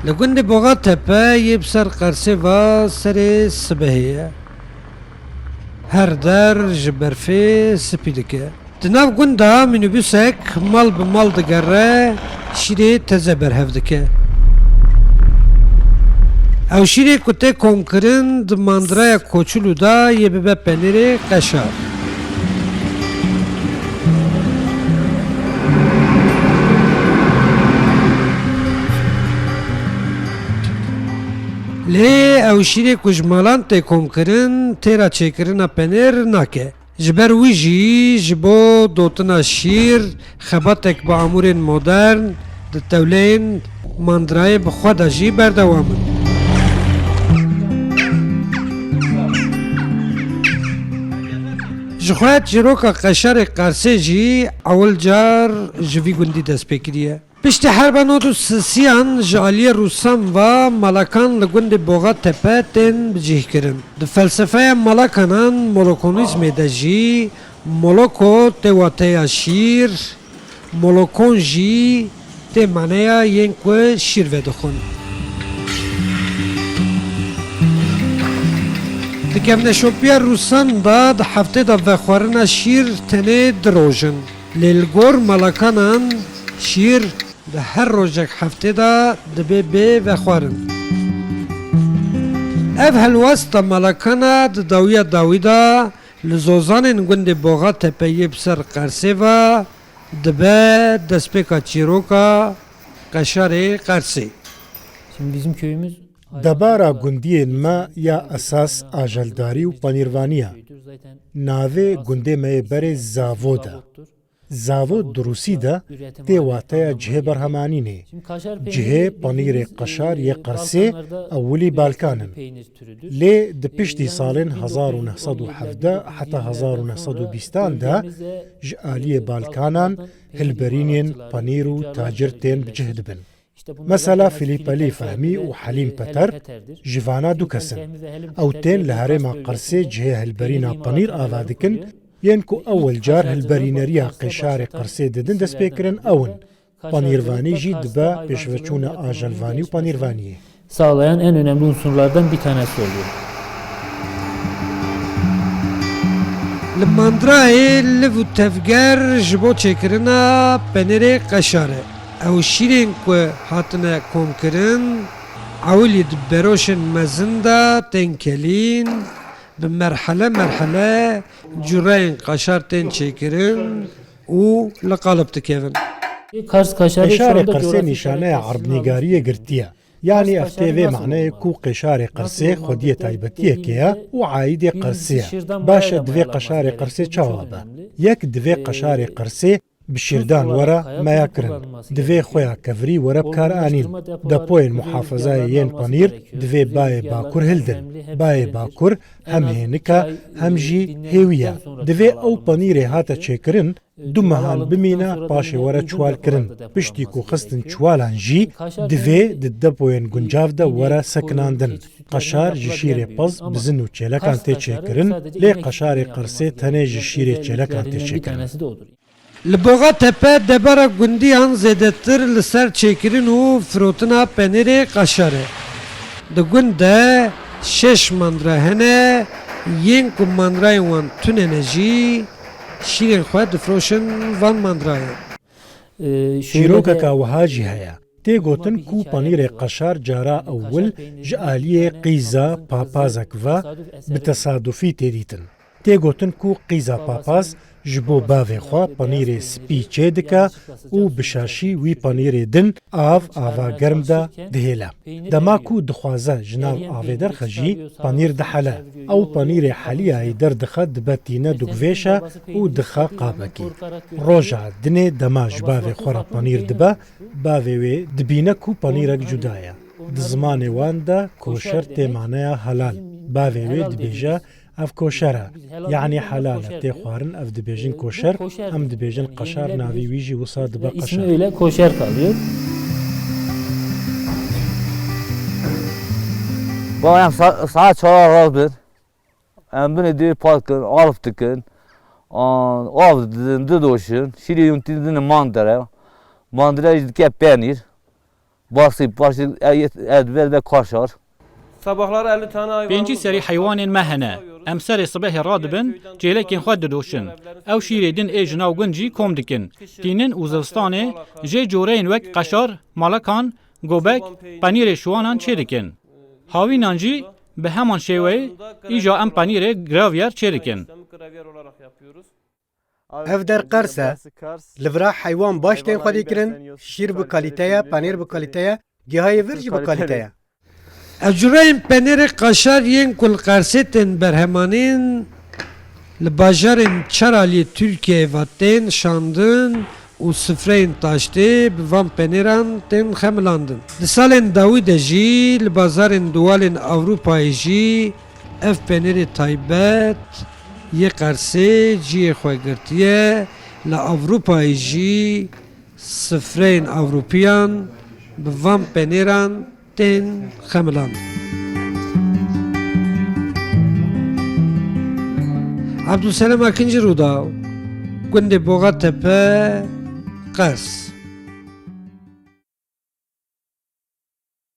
لگوند بوغا تپه یب سر قرصه و سر سبهیه هر در جبرفه سپیدکه دناف گوندا مینوبوسک مال به مال دگره شیره تزه برهفدکه او شیره کته کنکرن د ماندرای کوچولو دا یه به پنیره قشار لی او شیره کجمالان ته کنکرن تیرا چکرنا پنیر ناکه جبر ویجی جبو دوتنا شیر خباتک با امورین مدرن د تولین ماندرای بخوا دا جی بردوامن جخوات جروکا قشار قرصه جی اول جار جوی گندی دست بکریه پشت حرباناتو سسیان جالی روسان و ملکان لگوند بوغا تپه تن بجیه کرن د فلسفه ملکانان مولوکونیزم ده جی مولوکو تواته شیر مولوکون جی ته معنی ین کو شیر و دخون دکم نشوپیا روسان دا د هفته دا وخورنا شیر تنه دروژن لیلگور ملکانان شیر ده هر روزک هفته دا دبی بی و خوارن اف هلوست ملکانا ده داویدا لزوزان گوند بوغا تپهی بسر قرصه و دبی دسپیکا چیروکا قشار قرصه Şimdi bizim köyümüz دبارا گوندیên me ya esas ajeldarî û panîrvaniya. Navê gundê me yê berê Zavod e. Zavod di Rûsî de tê wateya cihê berhemanînê. Cihê panîrê qeşar yê Qersê ewilî Balkan in. Lê di piştî salên 1917 heta 1920 de ji aliyê Balkanan hilberînên panîr û tacir tên bi cih dibin. Mesela Filip Ali Fehmi û Helîm Peter ji vana du kes in. Ew tên li herêma Qersê cihê hilberîna panîr ava dikin yên ku ewel car hilberîneriya qêşarê Qersê didin dest pêkirin ew in. Panîrvanî jî dibe pêşveçûna ajelvanî û panîrvaniyê. sağlayan en önemli unsurlardan bir tanesi oluyor. li mandrayê liv û tevger ji bo çêkirina penêrê qeşare ew şîrên ku hatine komkirin ewilî di beroşên mezin de tên kelîn bi merhele cureyên qeşar tên çêkirin û li qalib dikevin Kars kaşarı şu Qêşarê anda Qersê coğrafi nîşaneya erbnîgariyê girtiye. Yani ev tê vê maneyê ku qêşarê Qersê xwediyê taybetiyekê ye û aîdê Qersê ye. Baş e divê qeşarê Qersê çawa be. Yek divê qeşarê Qersê bi şîrdan were meya kirin. Divê xweya kevirî were bikar anîn. Depoyên muhafezayê yên panîr divê bayê bakur hildin. Bayê bakur hem hênik e hem jî hêwî ye. Divê ew panîrê hate çêkirin du mehan bimîne paşê were çwal kirin. Piştî ku xistin çwalan jî divê di depoyên guncav de were sekinandin. Qeşar ji şîrê pez bizin û çêlekan tê çêkirin lê qeşarê Qersê tenê ji şîrê çêlekan tê bir çêkirin. tanesi de odur. li boğa tepe debara gundiyan zêdetir li ser çêkirin û firotina penêrê qeşarê di gund de şeş mandra hene yên ku mandrayên wan tunene jî şîrên xwe difiroşin van mandrayê Şîrokeka wiha jî heye. Tê gotin ku panîrê qeşar cara ewil ji aliyê qîza papazek ve bi tesadufî tê dîtin. Tê gotin ku qîza papaz ji bo bavê xwe panîrê spî çê dike û bi şaşî wî panîrê din av ava germ de dihêle. Dema ku dixwaze ji nav avê derxe jî panîr dihele. Ew panîrê heliyayê derdixe dibe tîne dugvêşe û dixe qabekî. Roja dinê dema ji bavê xwe re panîr dibe, bavê wê dibîne ku panîrek cuda ye. Di zimanê wan de koşer tê maneya helal. Bavê wê dibêje ev koşer e. Yani helal e. Tê xwarin ev dibêjin koşer, em dibêjin qeşar navî wî jî wisa dibe İsmi qeşar. öyle koşer kalıyor. Bayam saat çara razbir. Beni diyor parkın, alıp tıkın. Av dedin, doşun. Şiri yuntin dedin mandara. Mandara jidke penir. basıp edver ve kaşar. Sabahlar 50 tane hayvan. Pêncî serî heywanên me hene. Em serê sibehê radibin, cêlekên xwe didoşin. Ew şîrê din ê ji nav gund jî kom dikin. Tînin û zivistanê jê coreyên wek qeşar, malakan, gobek, penîrê şiwanan çê dikin. Havînan jî bi heman şêweyê îja em penîrê gravyer çê dikin. Gravyer olarak yapıyoruz. Ev der Qarsa, li vira heywan baş tên xwedî kirin, şîr bi kalîteya, panîr bi kalîteya, gihayê vir jî bi kalîteya. Ecureyên penêrê qaşar yên ku li Qarsê tên berhemanîn li bajarên Çaraliyê Tirkiyeyê ve tên şandin û sifreyên taştê bi van penêran tên xemilandin. Di salên dawî de jî li bazarên Dualên Ewropayê jî ev penêrê taybet yê Qarsê ciyê xwe girtiye, li Ewropayê jî sifreyên Ewropiyan bi van penêran tên xemilandin. Abdülselam Akıncı Rudav, Gundê Boğatepe, Qers.